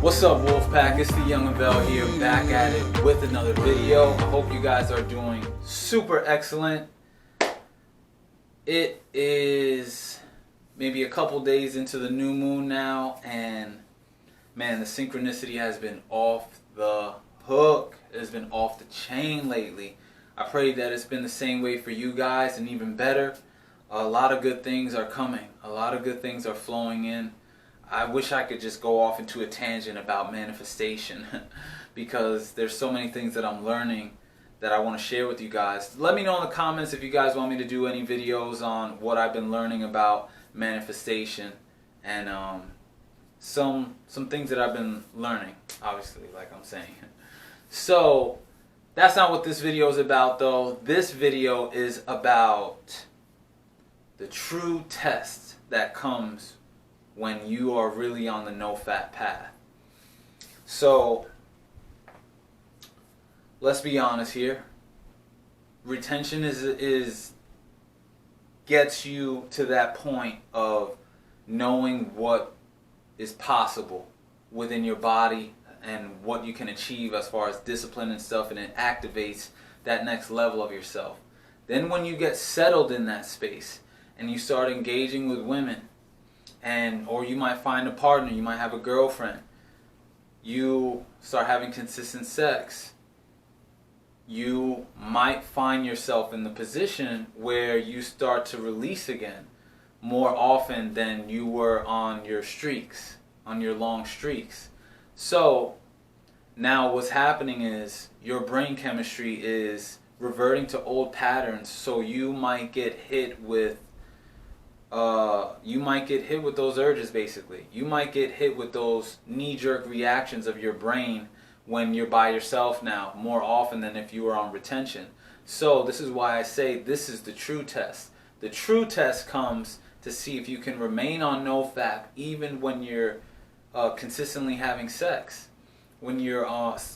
What's up, Wolfpack? It's the Yungavelle here, back at it with another video. I hope you guys are doing super excellent. It is maybe a couple days into the new moon now, and man, the synchronicity has been off the hook. It has been off the chain lately. I pray that it's been the same way for you guys, and even better. A lot of good things are coming. A lot of good things are flowing in. I wish I could just go off into a tangent about manifestation because there's so many things that I'm learning that I want to share with you guys. Let me know in the comments if you guys want me to do any videos on what I've been learning about manifestation and some things that I've been learning, obviously, like I'm saying. So that's not what this video is about, though. This video is about the true test that comes when you are really on the Nofap path. So let's be honest here. Retention is gets you to that point of knowing what is possible within your body and what you can achieve as far as discipline and stuff, and it activates that next level of yourself. Then when you get settled in that space and you start engaging with women, or you might find a partner, you might have a girlfriend, you start having consistent sex, you might find yourself in the position where you start to release again more often than you were on your streaks, on your long streaks. So now what's happening is your brain chemistry is reverting to old patterns, so you might get hit with those urges. Basically, you might get hit with those knee-jerk reactions of your brain when you're by yourself now, more often than if you were on retention. So this is why I say this is the true test. The true test comes to see if you can remain on Nofap even when you're consistently having sex, when you're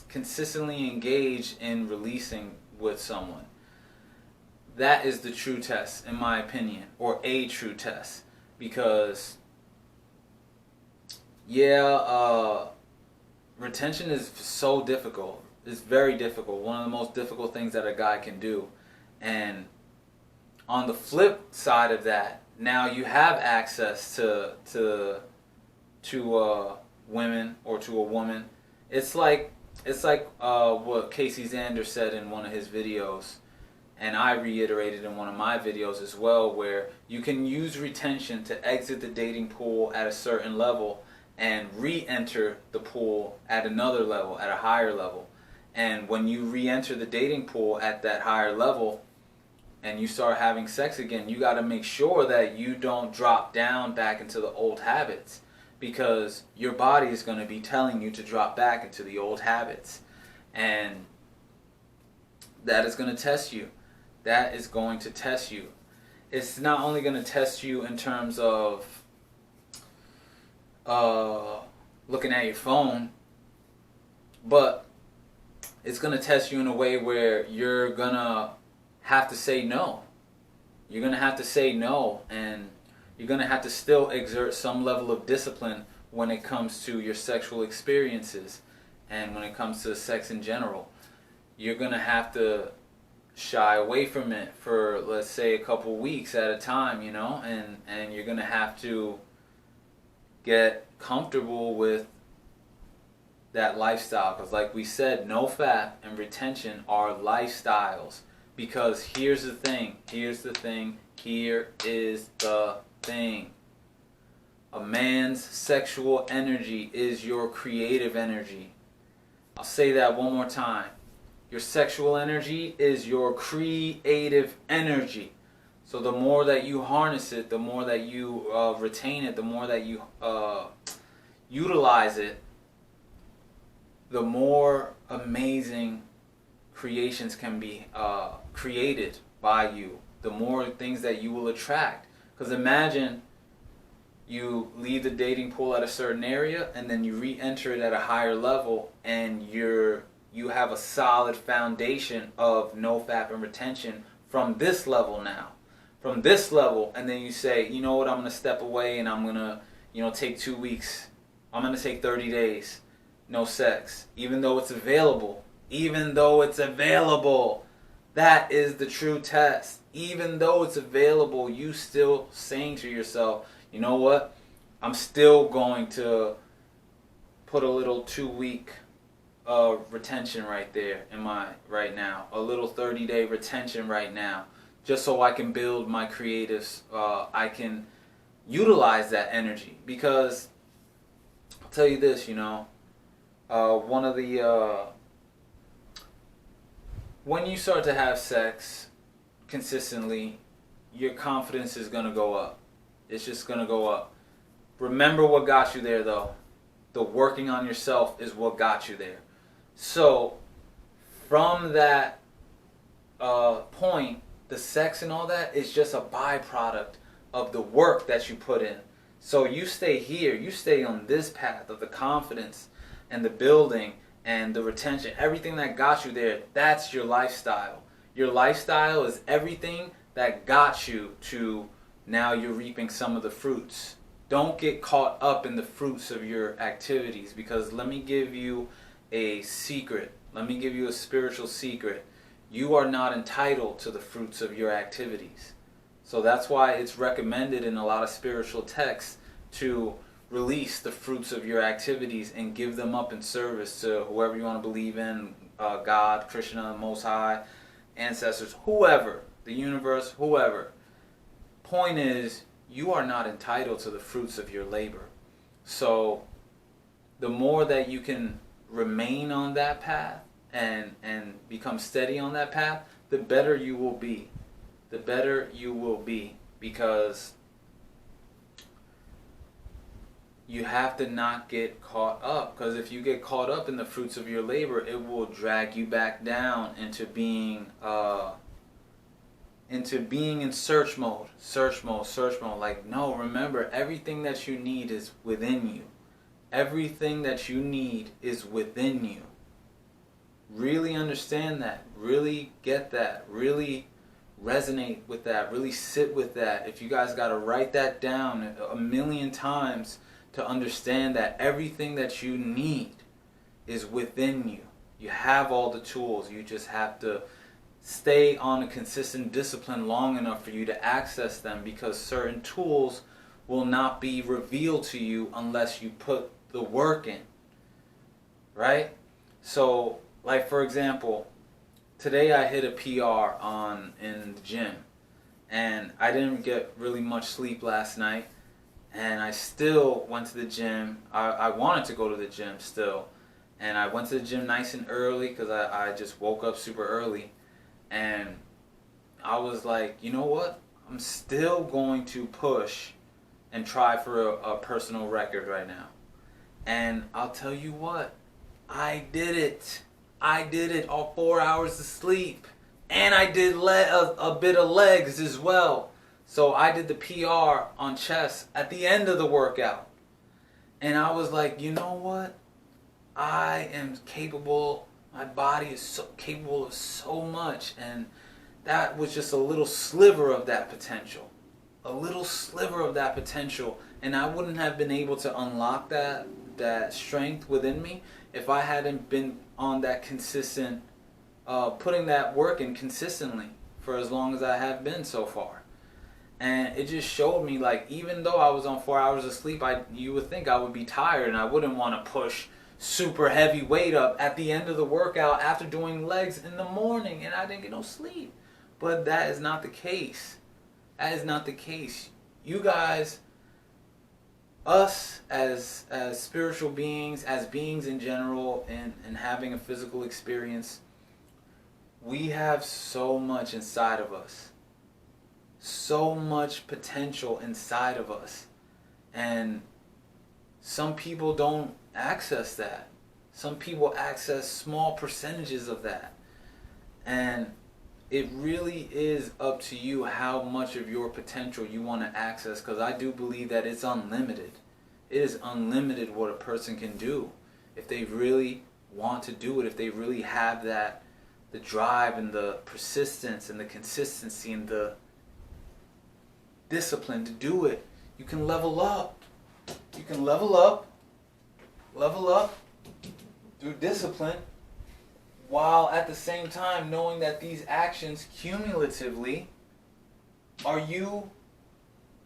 consistently engaged in releasing with someone. That is the true test, in my opinion, or a true test, because retention is so difficult. It's very difficult. One of the most difficult things that a guy can do. And on the flip side of that, now you have access to women or to a woman. It's like what Casey Zander said in one of his videos. And I reiterated in one of my videos as well, where you can use retention to exit the dating pool at a certain level and re-enter the pool at another level, at a higher level. And when you re-enter the dating pool at that higher level and you start having sex again, you got to make sure that you don't drop down back into the old habits, because your body is going to be telling you to drop back into the old habits. And that is going to test you. That is going to test you. It's not only going to test you in terms of looking at your phone, but it's going to test you in a way where you're going to have to say no. You're going to have to say no, and you're going to have to still exert some level of discipline when it comes to your sexual experiences and when it comes to sex in general. You're going to have to shy away from it for, let's say, a couple weeks at a time, and you're going to have to get comfortable with that lifestyle, because like we said, Nofap and retention are lifestyles. Because here's the thing, a man's sexual energy is your creative energy. I'll say that one more time. Your sexual energy is your creative energy. So the more that you harness it, the more that you retain it, the more that you utilize it, the more amazing creations can be created by you, the more things that you will attract. Because imagine you leave the dating pool at a certain area and then you re-enter it at a higher level, and you have a solid foundation of Nofap and retention from this level now. From this level, and then you say, you know what, I'm going to step away and I'm going to, take 2 weeks. I'm going to take 30 days. no sex. Even though it's available. Even though it's available. That is the true test. Even though it's available, you still saying to yourself, you know what? I'm still going to put a little 2-week retention right there in my right now. A little 30-day retention right now. Just so I can build my creatives. I can utilize that energy. Because I'll tell you this, one of the when you start to have sex consistently, your confidence is going to go up. It's just going to go up. Remember what got you there, though. The working on yourself is what got you there. So, from that point, the sex and all that is just a byproduct of the work that you put in. So you stay here. You stay on this path of the confidence and the building and the retention, everything that got you there. That's your lifestyle. Your lifestyle is everything that got you to now you're reaping some of the fruits. Don't get caught up in the fruits of your activities, because let me give you a secret. Let me give you a spiritual secret. You are not entitled to the fruits of your activities. So that's why it's recommended in a lot of spiritual texts to release the fruits of your activities and give them up in service to whoever you want to believe in, God, Krishna, Most High, ancestors, whoever, the universe, whoever. Point is, you are not entitled to the fruits of your labor. So the more that you can remain on that path and become steady on that path, the better you will be. The better you will be, because you have to not get caught up. Because if you get caught up in the fruits of your labor, it will drag you back down into being in search mode. Like, no, remember, everything that you need is within you. Everything that you need is within you. Really understand that. Really get that. Really resonate with that. Really sit with that. If you guys got to write that down a million times to understand that everything that you need is within you. You have all the tools. You just have to stay on a consistent discipline long enough for you to access them, because certain tools will not be revealed to you unless you put the work in. Right? So, like for example, today I hit a PR in the gym, and I didn't get really much sleep last night. And I still went to the gym. I wanted to go to the gym still. And I went to the gym nice and early, because I just woke up super early. And I was like, you know what? I'm still going to push and try for a personal record right now. And I'll tell you what. I did it. I did it. All 4 hours of sleep. And I did a bit of legs as well. So I did the PR on chest at the end of the workout. And I was like, you know what? I am capable. My body is so capable of so much. And that was just a little sliver of that potential. A little sliver of that potential. And I wouldn't have been able to unlock that strength within me if I hadn't been on that consistent, putting that work in consistently for as long as I have been so far. And it just showed me, like, even though I was on 4 hours of sleep, you would think I would be tired and I wouldn't want to push super heavy weight up at the end of the workout after doing legs in the morning, and I didn't get no sleep. But that is not the case. That is not the case. You guys, us as spiritual beings, as beings in general, and having a physical experience, we have so much inside of us. So much potential inside of us. And some people don't access that. Some people access small percentages of that. And it really is up to you how much of your potential you want to access, because I do believe that it's unlimited. It is unlimited what a person can do if they really want to do it, if they really have the drive and the persistence and the consistency and the discipline to do it. You can level up. You can level up, through discipline, while at the same time knowing that these actions cumulatively are you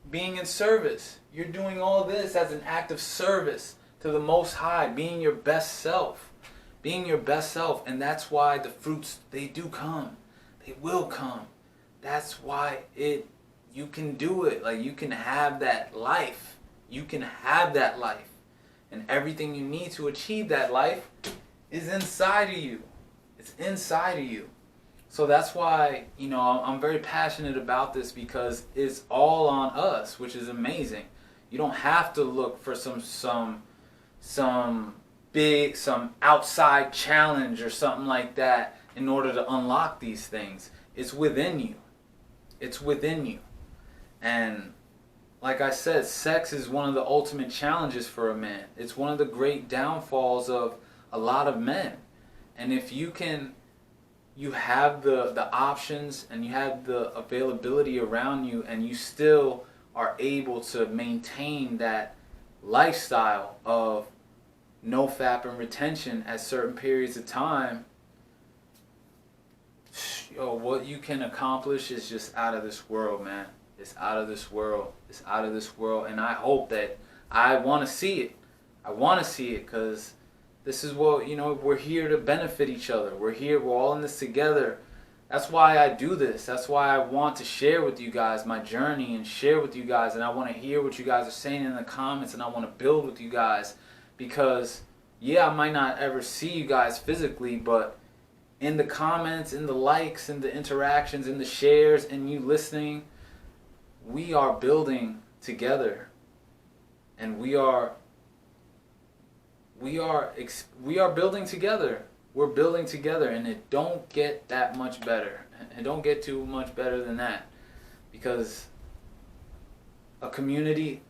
being in service. You're doing all this as an act of service to the Most High, being your best self. Being your best self. And that's why the fruits, they do come. They will come. That's why you can do it. Like, you can have that life. You can have that life. And everything you need to achieve that life is inside of you. It's inside of you. So that's why, I'm very passionate about this, because it's all on us, which is amazing. You don't have to look for some outside challenge or something like that in order to unlock these things. It's within you. It's within you. And like I said, sex is one of the ultimate challenges for a man. It's one of the great downfalls of a lot of men. And if you have the options and you have the availability around you, and you still are able to maintain that lifestyle of Nofap and retention at certain periods of time, what you can accomplish is just out of this world, man. It's out of this world. It's out of this world. And I hope that I want to see it. I want to see it, because this is what, we're here to benefit each other. We're all in this together. That's why I do this. That's why I want to share with you guys my journey and share with you guys. And I want to hear what you guys are saying in the comments, and I want to build with you guys, because, yeah, I might not ever see you guys physically, but in the comments, in the likes, in the interactions, in the shares, and you listening, we are building together. And we are building together. We're building together, and it don't get that much better. It don't get too much better than that, because a community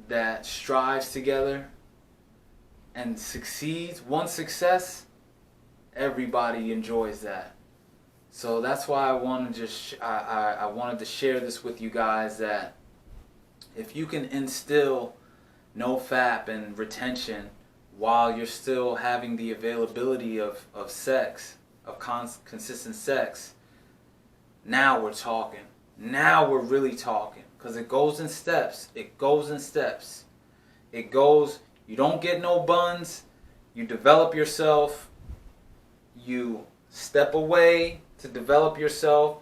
that strives together and succeeds, one success, everybody enjoys that. So that's why I wanted to share this with you guys, that if you can instill Nofap and retention while you're still having the availability of sex, of consistent sex, now we're talking. Now we're really talking. Because it goes in steps. It goes in steps. It goes, you don't get no buns. You develop yourself. You step away to develop yourself.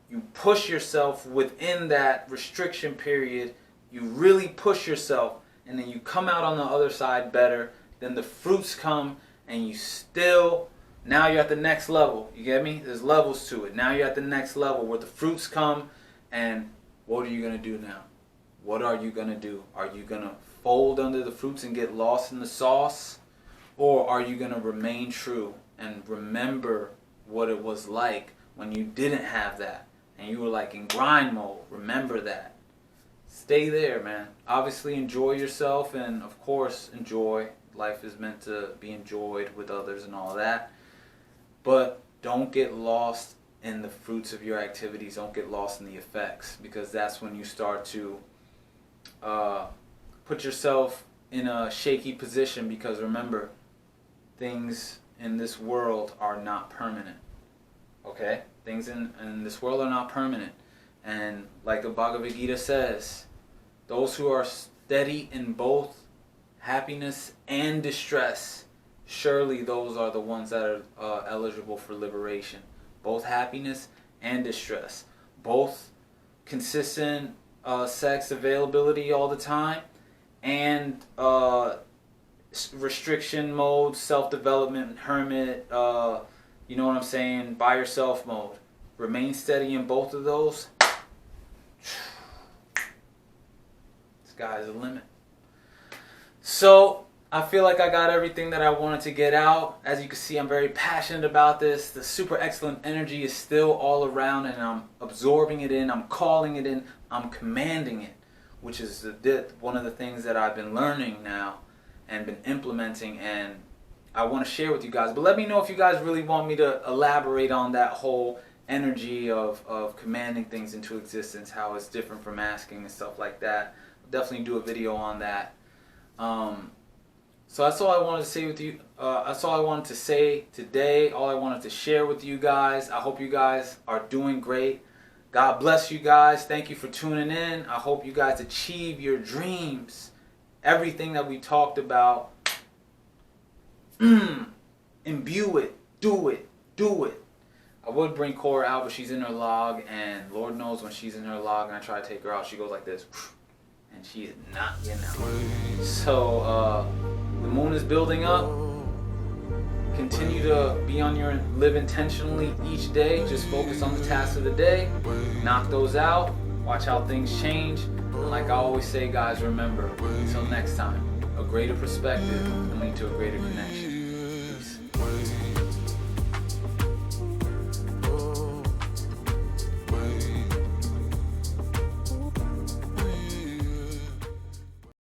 You push yourself within that restriction period. You really push yourself. And then you come out on the other side better. Then the fruits come, and you still, now you're at the next level. You get me? There's levels to it. Now you're at the next level where the fruits come, and what are you going to do now? What are you going to do? Are you going to fold under the fruits and get lost in the sauce? Or are you going to remain true and remember what it was like when you didn't have that and you were like in grind mode? Remember that. Stay there, man. Obviously enjoy yourself, and of course enjoy. Life is meant to be enjoyed with others and all that. But don't get lost in the fruits of your activities. Don't get lost in the effects, because that's when you start to put yourself in a shaky position. Because remember, things in this world are not permanent. Okay? Things in this world are not permanent. And like the Bhagavad Gita says, those who are steady in both happiness and distress, surely those are the ones that are eligible for liberation. Both happiness and distress. Both consistent sex availability all the time, and restriction mode, self-development, hermit, you know what I'm saying, by yourself mode. Remain steady in both of those. Sky's the limit. So I feel like I got everything that I wanted to get out. As you can see, I'm very passionate about this. The super excellent energy is still all around, and I'm absorbing it in. I'm calling it in. I'm commanding it, which is one of the things that I've been learning now and been implementing, and I want to share with you guys. But let me know if you guys really want me to elaborate on that whole energy of commanding things into existence, how it's different from asking and stuff like that. I'll definitely do a video on that. So that's all I wanted to say with you. That's all I wanted to say today. All I wanted to share with you guys. I hope you guys are doing great. God bless you guys. Thank you for tuning in. I hope you guys achieve your dreams. Everything that we talked about. Imbue it. Do it. Do it. I would bring Cora out, but she's in her log, and Lord knows when she's in her log and I try to take her out, she goes like this, and she is not getting out. So the moon is building up. Continue to be on your live intentionally each day. Just focus on the tasks of the day. Knock those out. Watch how things change. And like I always say, guys, remember, until next time, a greater perspective can lead to a greater connection. Peace.